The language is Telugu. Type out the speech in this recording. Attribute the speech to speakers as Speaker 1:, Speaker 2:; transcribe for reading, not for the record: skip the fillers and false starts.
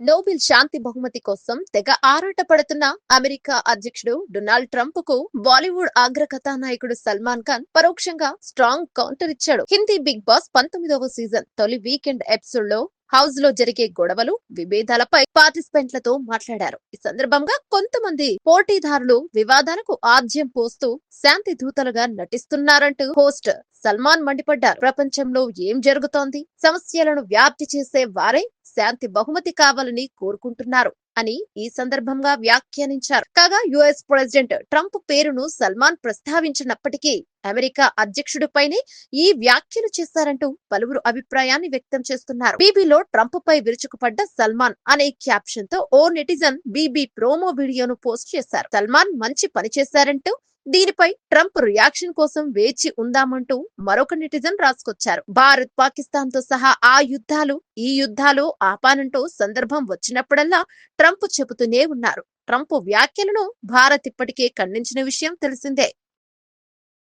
Speaker 1: నోబెల్ శాంతి బహుమతి కోసం తెగ ఆరాటపడుతున్న అమెరికా అధ్యక్షుడు డొనాల్డ్ ట్రంప్ కు బాలీవుడ్ అగ్ర కథానాయకుడు సల్మాన్ ఖాన్ పరోక్షంగా స్ట్రాంగ్ కౌంటర్ ఇచ్చాడు. హిందీ బిగ్ బాస్ 19వ సీజన్ తొలి వీకెండ్ ఎపిసోడ్ లో హౌస్ లో జరిగే గొడవలు, విభేదాలపై పార్టిసిపెంట్లతో మాట్లాడారు. ఈ సందర్భంగా కొంతమంది పోటీదారులు వివాదాలకు ఆజ్యం పోస్తూ శాంతి దూతలుగా నటిస్తున్నారంటూ హోస్ట్ సల్మాన్ మండిపడ్డారు. ప్రపంచంలో ఏం జరుగుతోంది? సమస్యలను వ్యాప్తి చేసే వారే శాంతి బహుమతి కావాలని కోరుకుంటున్నారు అని ఈ సందర్భంగా వ్యాఖ్యానించారు. కాగా యుఎస్ ప్రెసిడెంట్ ట్రంప్ పేరును సల్మాన్ ప్రస్తావించినప్పటికీ అమెరికా అధ్యక్షుడిపైనే ఈ వ్యాఖ్యలు చేశారంటూ పలువురు అభిప్రాయాన్ని వ్యక్తం చేస్తున్నారు. బీబీలో ట్రంప్ పై విరుచుకుపడ్డ సల్మాన్ అనే క్యాప్షన్ తో ఓ నెటిజన్ బీబీ ప్రోమో వీడియోను పోస్ట్ చేశారు. సల్మాన్ మంచి పని చేశారంటూ, దీనిపై ట్రంప్ రియాక్షన్ కోసం వేచి ఉందామంటూ మరొక నెటిజన్ రాసుకొచ్చారు. భారత్, పాకిస్తాన్ తో సహా ఆ యుద్ధాలు, ఈ యుద్ధాలు ఆపానంటూ సందర్భం వచ్చినప్పుడల్లా ట్రంప్ చెబుతూనే ఉన్నారు. ట్రంప్ వ్యాఖ్యలను భారత్ ఇప్పటికే ఖండించిన విషయం తెలిసిందే.